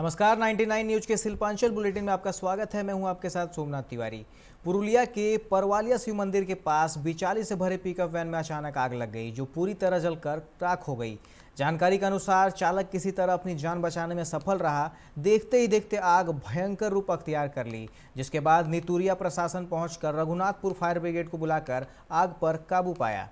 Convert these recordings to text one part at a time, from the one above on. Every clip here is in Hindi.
नमस्कार, 99 न्यूज के शिल्पांचल बुलेटिन में आपका स्वागत है। मैं हूं आपके साथ सोमनाथ तिवारी। पुरुलिया के परवालिया शिव मंदिर के पास बिचाली से भरे पिकअप वैन में अचानक आग लग गई, जो पूरी तरह जलकर राख हो गई। जानकारी के अनुसार चालक किसी तरह अपनी जान बचाने में सफल रहा। देखते ही देखते आग भयंकर रूप अख्तियार कर ली, जिसके बाद नितुरिया प्रशासन पहुंचकर रघुनाथपुर फायर ब्रिगेड को बुलाकर आग पर काबू पाया।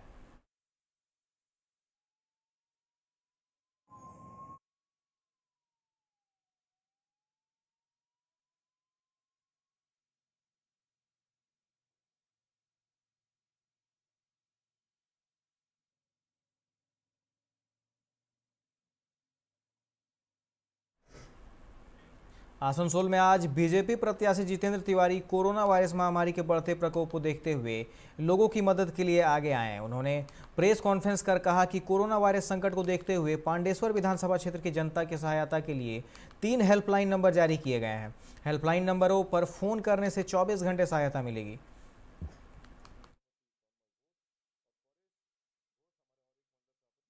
आसनसोल में आज बीजेपी प्रत्याशी जितेंद्र तिवारी कोरोना वायरस महामारी के बढ़ते प्रकोप को देखते हुए लोगों की मदद के लिए आगे आए। उन्होंने प्रेस कॉन्फ्रेंस कर कहा कि कोरोना वायरस संकट को देखते हुए पांडेश्वर विधानसभा क्षेत्र की जनता की सहायता के लिए 3 हेल्पलाइन नंबर जारी किए गए हैं। हेल्पलाइन नंबरों पर फोन करने से 24 घंटे सहायता मिलेगी।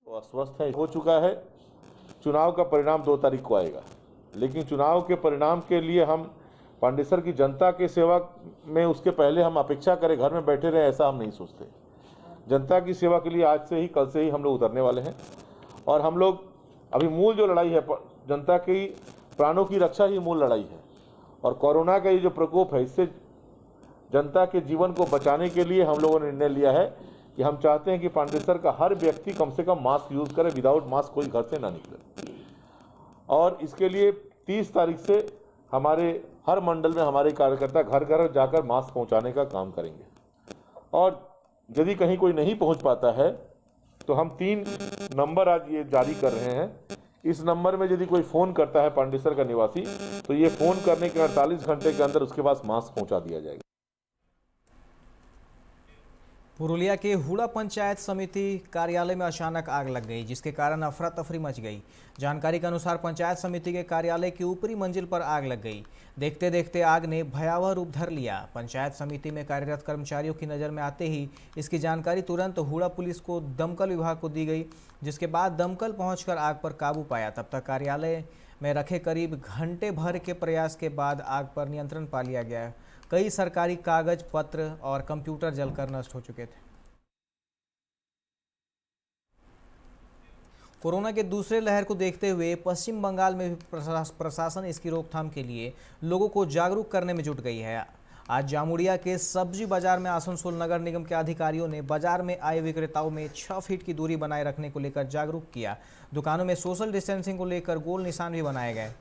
अस्वस्थ हो चुका है। चुनाव का परिणाम 2 तारीख को आएगा, लेकिन चुनाव के परिणाम के लिए हम पांडेसर की जनता के सेवा में उसके पहले हम अपेक्षा करें, घर में बैठे रहे, ऐसा हम नहीं सोचते। जनता की सेवा के लिए आज से ही, कल से ही हम लोग उतरने वाले हैं। और हम लोग अभी मूल जो लड़ाई है, जनता की प्राणों की रक्षा ही मूल लड़ाई है। और कोरोना का ये जो प्रकोप है, इससे जनता के जीवन को बचाने के लिए हम लोगों ने निर्णय लिया है कि हम चाहते हैं कि पांडेसर का हर व्यक्ति कम से कम मास्क यूज करे। विदाउट मास्क कोई घर से ना निकले। और इसके लिए 30 तारीख से हमारे हर मंडल में हमारे कार्यकर्ता घर घर जाकर मास्क पहुंचाने का काम करेंगे। और यदि कहीं कोई नहीं पहुंच पाता है तो हम 3 नंबर आज ये जारी कर रहे हैं। इस नंबर में यदि कोई फ़ोन करता है पांडेसर का निवासी, तो ये फ़ोन करने के 48 घंटे के अंदर उसके पास मास्क पहुंचा दिया जाएगा। पुरुलिया के हुड़ा पंचायत समिति कार्यालय में अचानक आग लग गई, जिसके कारण अफरा तफरी मच गई। जानकारी के अनुसार पंचायत समिति के कार्यालय की ऊपरी मंजिल पर आग लग गई। देखते देखते आग ने भयावह रूप धर लिया। पंचायत समिति में कार्यरत कर्मचारियों की नज़र में आते ही इसकी जानकारी तुरंत हुड़ा पुलिस को दमकल विभाग को दी गई, जिसके बाद दमकल पहुंचकर आग पर काबू पाया। तब तक कार्यालय में रखे करीब घंटे भर के प्रयास के बाद आग पर नियंत्रण पा लिया गया। कई सरकारी कागज पत्र और कंप्यूटर जलकर नष्ट हो चुके थे। कोरोना के दूसरे लहर को देखते हुए पश्चिम बंगाल में भी प्रशासन इसकी रोकथाम के लिए लोगों को जागरूक करने में जुट गई है। आज जामुड़िया के सब्जी बाजार में आसनसोल नगर निगम के अधिकारियों ने बाजार में आए विक्रेताओं में 6 फीट की दूरी बनाए रखने को लेकर जागरूक किया। दुकानों में सोशल डिस्टेंसिंग को लेकर गोल निशान भी बनाए गए।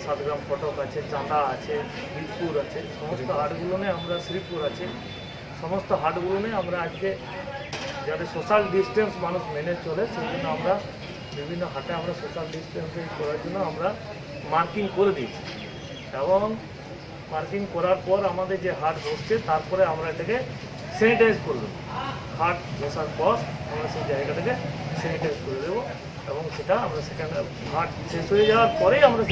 সাতগ্রাম ফটক আছে, চাঁদা আছে, বীরপুর আছে, সমস্ত হাটগুলো আমরা শ্রীপুর আছে, সমস্ত হাটগুলো আমরা আজকে যাতে সোশ্যাল ডিস্টেন্স মানুষ মেনে চলে, সেই জন্য আমরা বিভিন্ন হাটে আমরা সোশ্যাল ডিস্টেন্সিং করার জন্য আমরা মার্কিং করে দিয়েছি। এবং মার্কিং করার পর আমাদের যে হাট বসছে তারপরে আমরা এটাকে স্যানিটাইজ করে দেবো। হাট বসার পর আমরা সেই জায়গাটাকে স্যানিটাইজ করে দেবো এবং সেটা আমরা সেখানে হাট শেষ হয়ে যাওয়ার পরেই আমরা।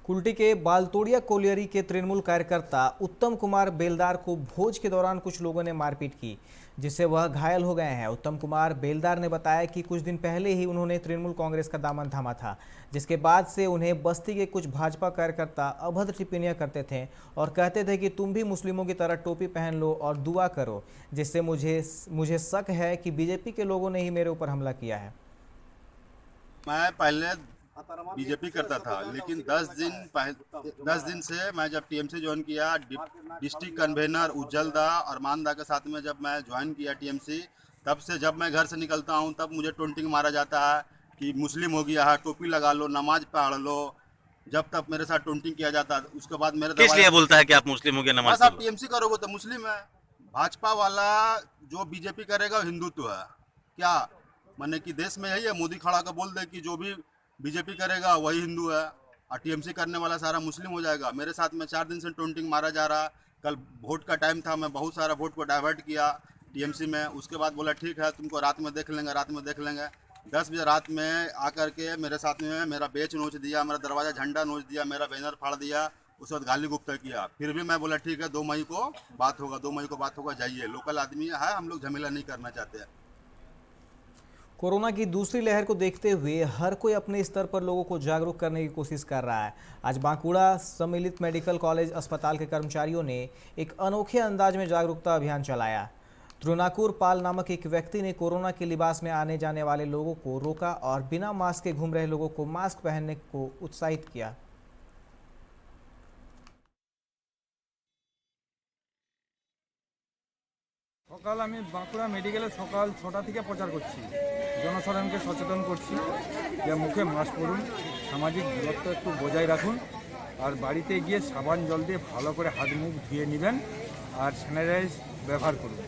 कुल्टी के बालतोड़िया कोलियरी के तृणमूल कार्यकर्ता उत्तम कुमार बेलदार को भोज के दौरान कुछ लोगों ने मारपीट की, जिससे वह घायल हो गए हैं। उत्तम कुमार बेलदार ने बताया कि कुछ दिन पहले ही उन्होंने तृणमूल कांग्रेस का दामन थामा था, जिसके बाद से उन्हें बस्ती के कुछ भाजपा कार्यकर्ता अभद्र टिप्पणियां करते थे और कहते थे कि तुम भी मुस्लिमों की तरह टोपी पहन लो और दुआ करो, जिससे मुझे शक है कि बीजेपी के लोगों ने ही मेरे ऊपर हमला किया है। मैं पहले बीजेपी करता था, लेकिन 10 दिन से मैं जब टीएमसी ज्वाइन किया, डिस्ट्रिक्ट कन्वेनर उज्जवल दा और मान दा के साथ में जब मैं ज्वाइन किया टीएमसी, तब से जब मैं घर से निकलता हूं तब मुझे टोंटिंग मारा जाता है कि मुस्लिम हो गया है, टोपी लगा लो, नमाज पढ़ लो। जब तक मेरे साथ टोंटिंग किया जाता है, उसके बाद मेरे किस लिए बोलता है कि आप मुस्लिम हो गया, नमाज आप टीएमसी करोगे तो मुस्लिम है। भाजपा वाला जो बीजेपी करेगा हिंदुत्व है क्या? माने कि देश में यही है, मोदी खड़ा कर बोल दे कि जो भी बीजेपी करेगा वही हिंदू है और टीएमसी करने वाला सारा मुस्लिम हो जाएगा। मेरे साथ में 4 दिन से टोंटिंग मारा जा रहा। कल वोट का टाइम था, मैं बहुत सारा वोट को डाइवर्ट किया टीएमसी में। उसके बाद बोला ठीक है तुमको रात में देख लेंगे। 10 बजे रात में आकर के मेरे साथ में मेरा बेच नोच दिया, मेरा दरवाज़ा झंडा नोच दिया, मेरा बैनर फाड़ दिया उस वक्त गाली गुप्ता किया। फिर भी मैं बोला ठीक है 2 मई को बात होगा, 2 मई को बात होगा, जाइए। लोकल आदमी है, हम लोग झमेला नहीं करना चाहते हैं। कोरोना की दूसरी लहर को देखते हुए हर कोई अपने स्तर पर लोगों को जागरूक करने की कोशिश कर रहा है। आज बांकुड़ा सम्मिलित मेडिकल कॉलेज अस्पताल के कर्मचारियों ने एक अनोखे अंदाज में जागरूकता अभियान चलाया। त्रिनाकुर पाल नामक एक व्यक्ति ने कोरोना के लिबास में आने जाने वाले लोगों को रोका और बिना मास्क के घूम रहे लोगों को मास्क पहनने को उत्साहित किया। সকাল আমি বাঁকুড়া মেডিকেলে সকাল 6টা থেকে প্রচার করছি, জনসাধারণকে সচেতন করছি যে মুখে মাস্ক পরুন, সামাজিক দূরত্ব একটু বজায় রাখুন, আর বাড়িতে গিয়ে সাবান জল দিয়ে ভালো করে হাত মুখ ধুয়ে নেবেন আর স্যানিটাইজ ব্যবহার করুন।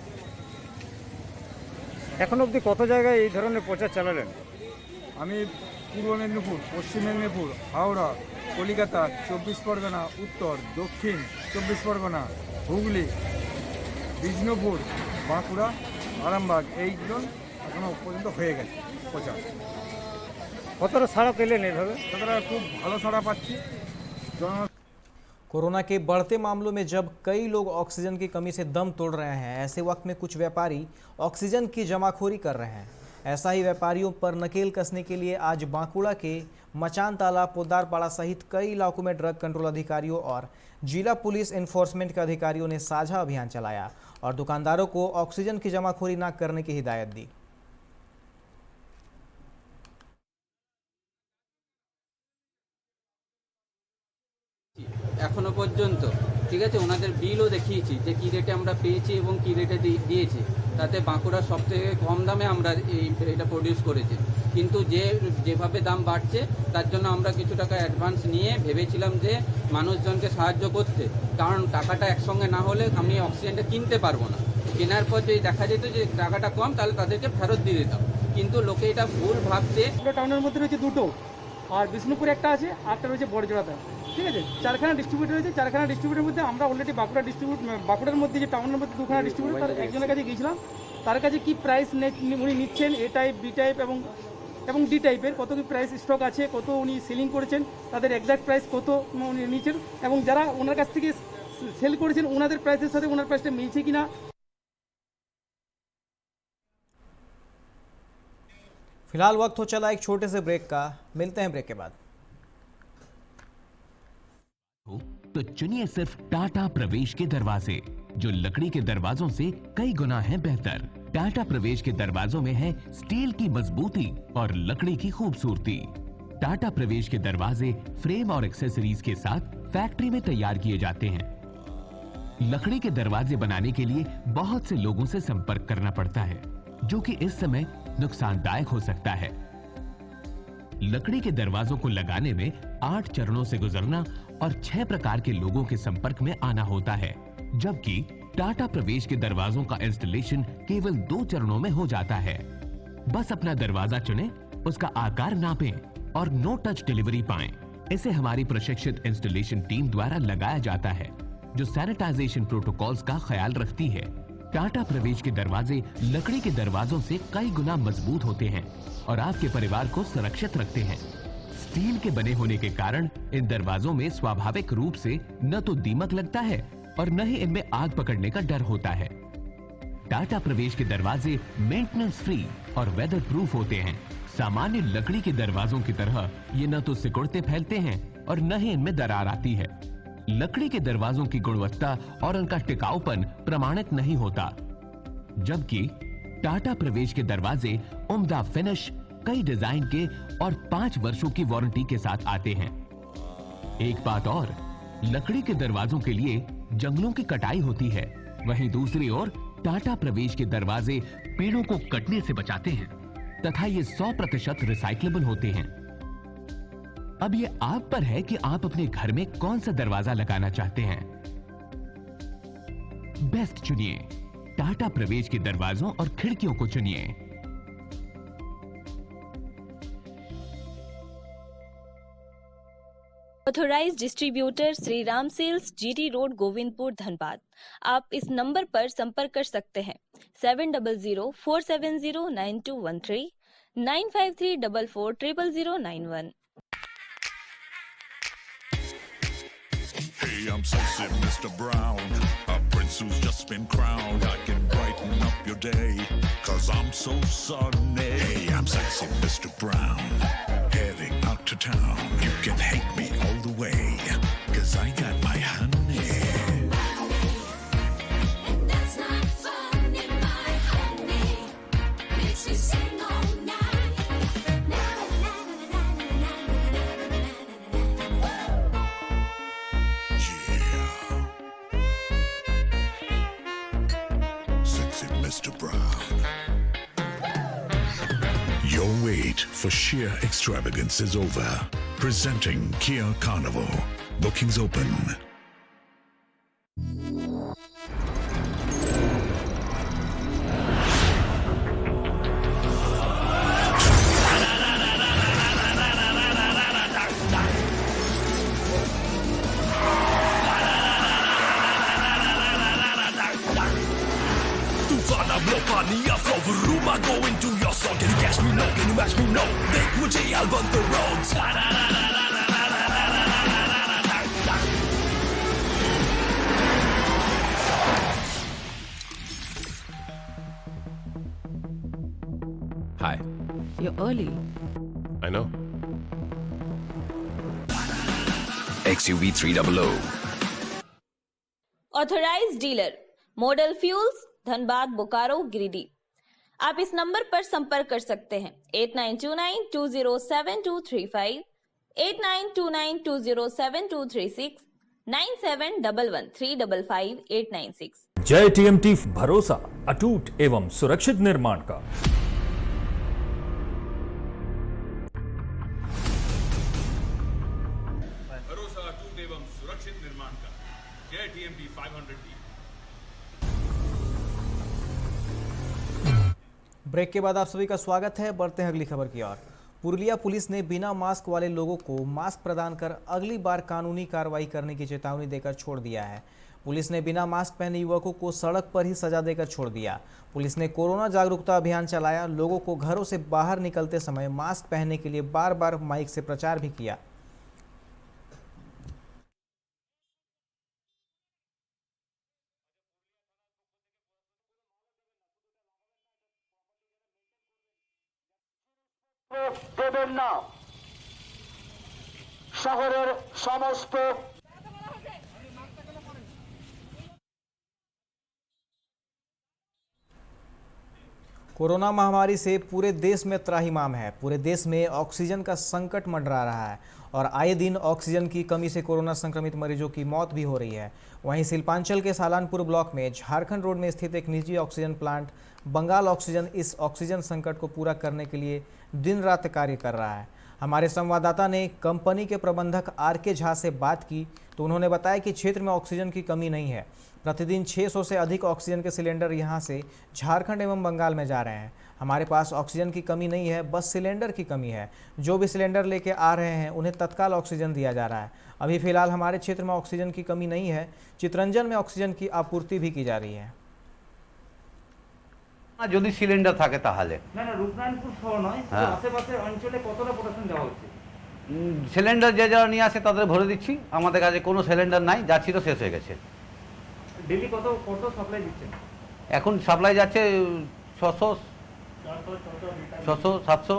এখন অবধি কত জায়গায় এই ধরনের প্রচার চালালেন? আমি পূর্ব মেদিনীপুর, পশ্চিম মেদিনীপুর, হাওড়া, কলিকাতা, 24 পরগনা, উত্তর, দক্ষিণ 24 পরগনা, হুগলি, বিষ্ণুপুর, বাঁকুড়া, আরামবাগ এইগুলো এখনো পর্যন্ত হয়ে গেছে প্রচার। কতটা সাড়া পেলেন এভাবে? তারা খুব ভালো সাড়া পাচ্ছি। कोरोना के बढ़ते मामलों में जब कई लोग ऑक्सीजन की कमी से दम तोड़ रहे हैं, ऐसे वक्त में कुछ व्यापारी ऑक्सीजन की जमाखोरी कर रहे हैं। ऐसा ही व्यापारियों पर नकेल कसने के लिए आज बांकुड़ा के मचान तालाब, पोद्दारपाड़ा सहित कई इलाकों में ड्रग कंट्रोल अधिकारियों और जिला पुलिस एनफोर्समेंट के अधिकारियों ने साझा अभियान चलाया और दुकानदारों को ऑक्सीजन की जमाखोरी न करने की हिदायत दी। এখনো পর্যন্ত ঠিক আছে, ওনাদের বিলও দেখিয়েছি যে কী রেটে আমরা পেয়েছি এবং কী রেটে দিয়েছি। তাতে বাঁকুড়ার সবথেকে কম দামে আমরা এটা প্রডিউস করেছি। কিন্তু যেভাবে দাম বাড়ছে তার জন্য আমরা কিছু টাকা অ্যাডভান্স নিয়ে ভেবেছিলাম যে মানুষজনকে সাহায্য করতে, কারণ টাকাটা একসঙ্গে না হলে আমি অক্সিজেনটা কিনতে পারবো না। কেনার পর যদি দেখা যেত যে টাকাটা কম, তাহলে তাদেরকে ফেরত দিয়ে দিতাম। কিন্তু লোকে এটা ভুল ভাবছে। টাউনের মধ্যে রয়েছে দুটো, আর বিষ্ণুপুরে একটা আছে, আরটা রয়েছে বড়জোড়াতে। ঠিক আছে, 4খানা ডিস্ট্রিবিউটর রয়েছে। 4খানা ডিস্ট্রিবিউটারের মধ্যে আমরা অলরেডি বাঁকুড়ার মধ্যে যে টাউনের মধ্যে 2খানা ডিস্ট্রিবিউটর, তার একজনের কাছে গিয়েছিলাম। তার কাছে কি প্রাইস উনি নিচ্ছেন, এ টাইপ, বি টাইপ এবং ডি টাইপের কত কি প্রাইস স্টক আছে, কত উনি সেলিং করেছেন, তাদের এক্সাক্ট প্রাইস কত উনি নিচ্ছেন, এবং যারা ওনার কাছ থেকে সেল করেছেন ওনাদের প্রাইসের সাথে ওনার প্রাইসটা মিলছে কিনা। फिलहाल वक्त हो चला एक छोटे से ब्रेक का, मिलते हैं ब्रेक के बाद। तो चुनिए सिर्फ टाटा प्रवेश के दरवाजे, जो लकड़ी के दरवाजों से कई गुना है बेहतर। टाटा प्रवेश के दरवाजों में है स्टील की मजबूती और लकड़ी की खूबसूरती। टाटा प्रवेश के दरवाजे फ्रेम और एक्सेसरीज के साथ फैक्ट्री में तैयार किए जाते हैं। लकड़ी के दरवाजे बनाने के लिए बहुत से लोगों से संपर्क करना पड़ता है, जो कि इस समय नुकसानदायक हो सकता है। लकड़ी के दरवाजों को लगाने में 8 चरणों से गुजरना और 6 प्रकार के लोगों के संपर्क में आना होता है, जबकि टाटा प्रवेश के दरवाजों का इंस्टॉलेशन केवल 2 चरणों में हो जाता है। बस अपना दरवाजा चुनें, उसका आकार नापें और नो टच डिलीवरी पाएं। इसे हमारी प्रशिक्षित इंस्टॉलेशन टीम द्वारा लगाया जाता है, जो सैनिटाइजेशन प्रोटोकॉल्स का ख्याल रखती है। टाटा प्रवेश के दरवाजे लकड़ी के दरवाजों से कई गुना मजबूत होते हैं और आपके परिवार को सुरक्षित रखते हैं। स्टील के बने होने के कारण इन दरवाजों में स्वाभाविक रूप से न तो दीमक लगता है और न ही इनमें आग पकड़ने का डर होता है। टाटा प्रवेश के दरवाजे मेंटेनेंस फ्री और वेदर प्रूफ होते हैं। सामान्य लकड़ी के दरवाजों की तरह ये न तो सिकुड़ते फैलते हैं और न ही इनमें दरार आती है। लकड़ी के दरवाजों की गुणवत्ता और उनका टिकाऊपन प्रमाणित नहीं होता, जबकि टाटा प्रवेश के दरवाजे उम्दा फिनिश, कई डिजाइन के और 5 वर्षों की वारंटी के साथ आते हैं। एक बात और, लकड़ी के दरवाजों के लिए जंगलों की कटाई होती है, वहीं दूसरी ओर टाटा प्रवेश के दरवाजे पेड़ों को कटने से बचाते हैं तथा ये 100% रिसाइक्लेबल होते हैं। अब ये आप पर है कि आप अपने घर में कौन सा दरवाजा लगाना चाहते हैं। बेस्ट चुनिए, टाटा प्रवेश के दरवाजों और खिड़कियों को चुनिए। Authorised distributor Shri Ram sales, GT road, Govindpur, Dhanbad. आप इस नंबर पर संपर्क कर सकते हैं 7004709213, 9534400091। I'm sexy Mr. Brown, a prince who's just been crowned. I can brighten up your day, 'cause I'm so sunny. Hey, I'm sexy Mr. Brown, heading out to town. You can hate me all the way, 'cause I got my honey. Mr. Brown. Your wait for sheer extravagance is over. Presenting Kia Carnival. Bookings open. Go into your song, can you catch me? No, can you match me? No, देख मुझे I'll run the roads. Hi. You're early. I know. XUV 300. Authorised dealer model fuels, Dhanbad, Bokaro, Giridih. आप इस नंबर पर संपर्क कर सकते हैं 8929207235, 8929207236, 9711355896। जय टीएमटी, भरोसा अटूट एवं सुरक्षित निर्माण का। भरोसा अटूट एवं सुरक्षित निर्माण का। जय टीएमटी 500D। ब्रेक के बाद आप सभी का स्वागत है। बढ़ते हैं अगली खबर की ओर। पुरुलिया पुलिस ने बिना मास्क वाले लोगों को मास्क प्रदान कर अगली बार कानूनी कार्रवाई करने की चेतावनी देकर छोड़ दिया है। पुलिस ने बिना मास्क पहने युवकों को सड़क पर ही सजा देकर छोड़ दिया। पुलिस ने कोरोना जागरूकता अभियान चलाया, लोगों को घरों से बाहर निकलते समय मास्क पहनने के लिए बार बार माइक से प्रचार भी किया। দেবেন না শহরের সমস্ত कोरोना महामारी से पूरे देश में त्राहिमाम है। पूरे देश में ऑक्सीजन का संकट मंडरा रहा है और आए दिन ऑक्सीजन की कमी से कोरोना संक्रमित मरीजों की मौत भी हो रही है। वहीं शिल्पांचल के सालानपुर ब्लॉक में झारखंड रोड में स्थित एक निजी ऑक्सीजन प्लांट बंगाल ऑक्सीजन इस ऑक्सीजन संकट को पूरा करने के लिए दिन रात कार्य कर रहा है। हमारे संवाददाता ने कंपनी के प्रबंधक RK झा से बात की तो उन्होंने बताया कि क्षेत्र में ऑक्सीजन की कमी नहीं है। प्रतिदिन 600 से अधिक ऑक्सीजन के सिलेंडर यहां से झारखंड एवं बंगाल में जा रहे हैं। हमारे पास ऑक्सीजन की कमी नहीं है, बस सिलेंडर की कमी है। जो भी सिलेंडर लेके आ रहे हैं उन्हें तत्काल ऑक्सीजन दिया जा रहा है। अभी फिलहाल हमारे क्षेत्र में ऑक्सीजन की कमी नहीं है। चितरंजन में ऑक्सीजन की आपूर्ति भी की जा रही है। যদি সিলিন্ডার থাকে তাহলে না না রূপনারায়ণপুর শহর নয়, আশেপাশে অঞ্চলে কতটা প্রোডাকশন দেওয়া হচ্ছে? সিলিন্ডার যে যারা নিয়ে আসে তাদের ভরে দিচ্ছি। আমাদের কাছে কোনো সিলিন্ডার নাই, যা ছিল শেষ হয়ে গেছে। ডেইলি কত সাপ্লাই দিচ্ছেন? এখন সাপ্লাই যাচ্ছে 600 700।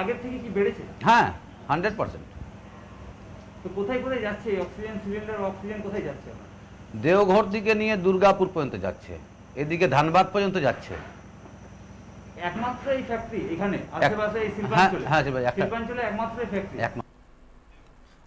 আগের থেকে কি বেড়েছে? হ্যাঁ 100%। তো কোথায় কোথায় যাচ্ছে অক্সিজেন সিলিন্ডার? অক্সিজেন কোথায় যাচ্ছে? দেওঘর দিকে নিয়ে দুর্গাপুর পর্যন্ত যাচ্ছে, এদিকে ধানবাদ পর্যন্ত যাচ্ছে। একমাত্র এই ফ্যাক্টরি এখানে আশেপাশে এই শিল্পাঞ্চলে? হ্যাঁ শিল্পাঞ্চলে একমাত্র এই ফ্যাক্টরি।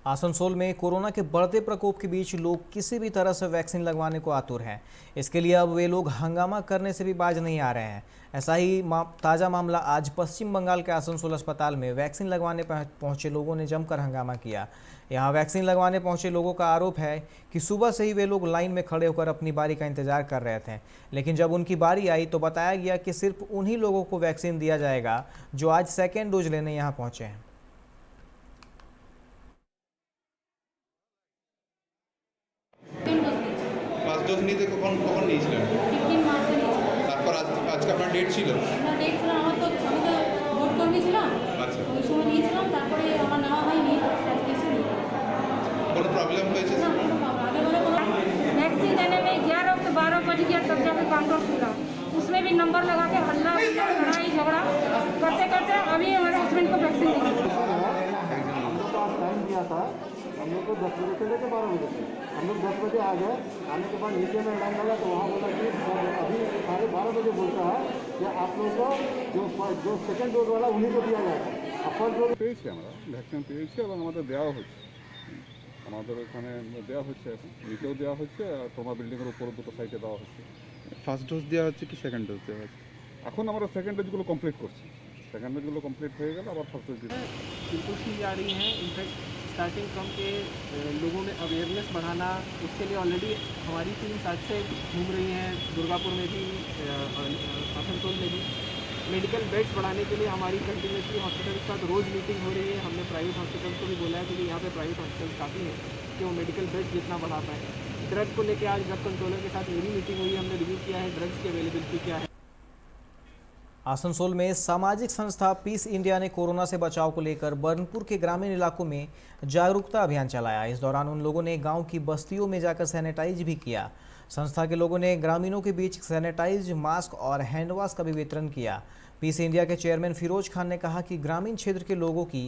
आसनसोल में कोरोना के बढ़ते प्रकोप के बीच लोग किसी भी तरह से वैक्सीन लगवाने को आतुर हैं। इसके लिए अब वे लोग हंगामा करने से भी बाज नहीं आ रहे हैं। ऐसा ही ताज़ा मामला आज पश्चिम बंगाल के आसनसोल अस्पताल में वैक्सीन लगवाने पहुंचे लोगों ने जमकर हंगामा किया। यहाँ वैक्सीन लगवाने पहुंचे लोगों का आरोप है कि सुबह से ही वे लोग लाइन में खड़े होकर अपनी बारी का इंतजार कर रहे थे, लेकिन जब उनकी बारी आई तो बताया गया कि सिर्फ उन्हीं लोगों को वैक्सीन दिया जाएगा जो आज सेकेंड डोज लेने यहाँ पहुँचे हैं। ডোজ নিতে কখন নিয়েছিলেন? 15 মার্চে নিয়েছিলাম। তারপর আজকে আপনার ডেট ছিল? না ডেট ছিল, আমি তো ভোট কর্মী ছিলাম। আচ্ছা। ওই সময় নিয়েছিলাম, তারপরে আমার নেওয়া হয়নি, আজকে এসে নিই। प्रॉब्लम कैसे वैक्सीन देने में 11 से 12 बज गया तब जाकर काउंटर खुला, उसमें भी नंबर लगा के हल्ला लड़ाई झगड़ा करते करते अभी हमारे हस्बैंड को वैक्सीन दी। टाइम दिया था हम लोग को 10 बजे से लेकर 12 बजे तक, हम लोग 10 बजे आ गए। आने के बाद नीचे में लाइन लगा तो वहाँ बोला कि अभी 12:30 बजे बोलता है कि आप लोगों को जो सेकेंड डोज वाला उन्हीं को दिया जाएगा। ফার্স্ট ডোজ পেয়েছি, আমরা ভ্যাকসিন পেয়েছি এবং আমাদের দেওয়া হচ্ছে, আমাদের ওখানে দেওয়া হচ্ছে, এখন নিচেও দেওয়া হচ্ছে আর তোমার বিল্ডিংয়ের উপরে দুটো সাইডে দেওয়া হচ্ছে। ফার্স্ট ডোজ দেওয়া হচ্ছে কি সেকেন্ড ডোজ দেওয়া হচ্ছে? এখন আমরা সেকেন্ড ডোজগুলো কমপ্লিট করছি, सेकंड डोज कम्प्लीट हो गया और फर्स्ट डोज बिल्कुल सी जा रही हैं। इनफैक्ट स्टार्टिंग फ्रॉम के लोगों में अवेयरनेस बढ़ाना, उसके लिए ऑलरेडी हमारी टीम साथ से घूम रही हैं, दुर्गापुर में भी आसनसोल में भी। मेडिकल बेड्स बढ़ाने के लिए हमारी कंटिन्यूसली हॉस्पिटल के साथ रोज़ मीटिंग हो रही है। हमने प्राइवेट हॉस्पिटल को भी बोला है क्योंकि यहाँ पे प्राइवेट हॉस्पिटल काफ़ी है कि वो मेडिकल बेड्स जितना बढ़ा पाए। ड्रग को लेकर आज ड्रग कंट्रोलर के साथ मेरी मीटिंग हुई, हमने रिव्यू किया है ड्रग्स की अवेलेबिलिटी क्या है। आसनसोल में सामाजिक संस्था पीस इंडिया ने कोरोना से बचाव को लेकर बर्नपुर के ग्रामीण इलाकों में जागरूकता अभियान चलाया। इस दौरान उन लोगों ने गांव की बस्तियों में जाकर सैनिटाइज भी किया। संस्था के लोगों ने ग्रामीणों के बीच सैनिटाइज, मास्क और हैंड वॉश का भी वितरण किया। पीस इंडिया के चेयरमैन फिरोज खान ने कहा कि ग्रामीण क्षेत्र के लोगों की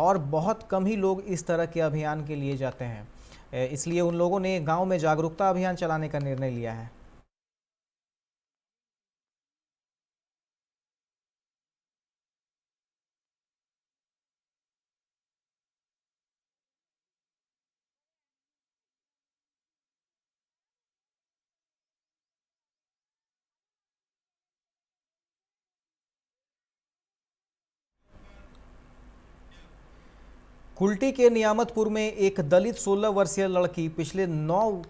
और बहुत कम ही लोग इस तरह के अभियान के लिए जाते हैं, इसलिए उन लोगों ने गाँव में जागरूकता अभियान चलाने का निर्णय लिया है। कुल्टी के नियामतपुर में एक दलित 16 वर्षीय लड़की पिछले 9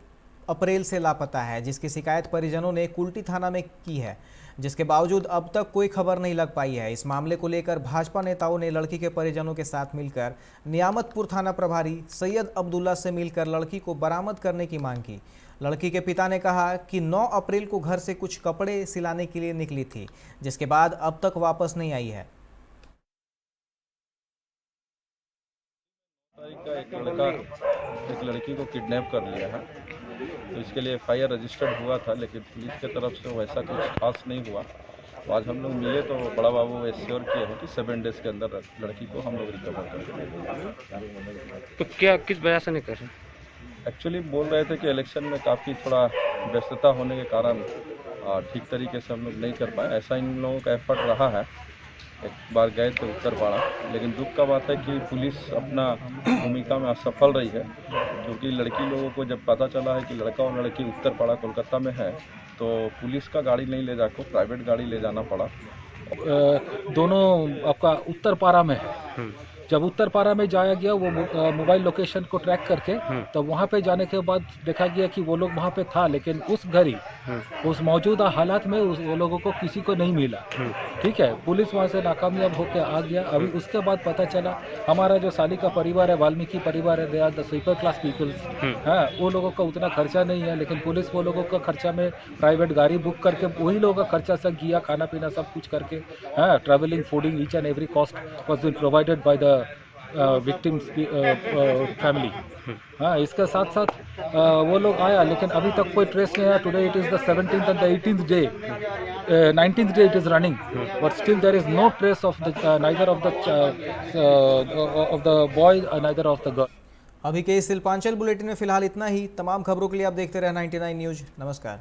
अप्रैल से लापता है, जिसकी शिकायत परिजनों ने कुल्टी थाना में की है, जिसके बावजूद अब तक कोई खबर नहीं लग पाई है। इस मामले को लेकर भाजपा नेताओं ने लड़की के परिजनों के साथ मिलकर नियामतपुर थाना प्रभारी सैयद अब्दुल्ला से मिलकर लड़की को बरामद करने की मांग की। लड़की के पिता ने कहा कि 9 अप्रैल को घर से कुछ कपड़े सिलाने के लिए निकली थी, जिसके बाद अब तक वापस नहीं आई है। एक लड़का एक लड़की को किडनैप कर लिया है, तो इसके लिए FIR रजिस्टर्ड हुआ था, लेकिन पुलिस की तरफ से वैसा कुछ खास नहीं हुआ। तो आज हम लोग मिले तो बड़ा बाबू एश्योर किए हैं कि 7 डेज़ के अंदर लड़की को हम लोग रिकवर करेंगे। तो क्या किस वजह से नहीं कर रहे? एक्चुअली बोल रहे थे कि इलेक्शन में काफ़ी थोड़ा व्यस्तता होने के कारण ठीक तरीके से हम लोग नहीं कर पाए। ऐसा इन लोगों का एफर्ट रहा है। एक बार गए थे उत्तरपाड़ा, लेकिन दुख का बात है कि पुलिस अपना भूमिका में असफल रही है, क्योंकि लड़की लोगों को जब पता चला है कि लड़का और लड़की उत्तरपाड़ा कोलकाता में है, तो पुलिस का गाड़ी नहीं ले जाकर प्राइवेट गाड़ी ले जाना पड़ा। दोनों आपका उत्तरपाड़ा में है। जब उत्तरपाड़ा में जाया गया, वो मोबाइल लोकेशन को ट्रैक करके तब वहाँ पे जाने के बाद देखा गया कि वो लोग वहाँ पे था, लेकिन उस घड़ी उस मौजूदा हालात में वो लोगों को किसी को नहीं मिला। ठीक है, पुलिस वहाँ से नाकामयाब होकर आ गया। अभी उसके बाद पता चला हमारा जो साली का परिवार है, वाल्मीकि परिवार है, they are the sleeper class peoples, हाँ, वो लोगों का उतना खर्चा नहीं है, लेकिन पुलिस वो लोगों का खर्चा में प्राइवेट गाड़ी बुक करके वही लोगों का खर्चा सब किया, खाना पीना सब कुछ करके, हाँ, travelling, fooding, each and every cost was been provided by the victims की फैमिली। हाँ, इसके साथ साथ वो लोग आया, लेकिन अभी तक कोई ट्रेस नहीं आया। Today it is the 17th and the 18th day, 19th day it is running, but still there is no trace of the neither of the boy neither of the girl. अभी के इस शिल्पांचल बुलेटिन में फिलहाल इतना ही। तमाम खबरों के लिए आप देखते रहे 99 न्यूज़। नमस्कार।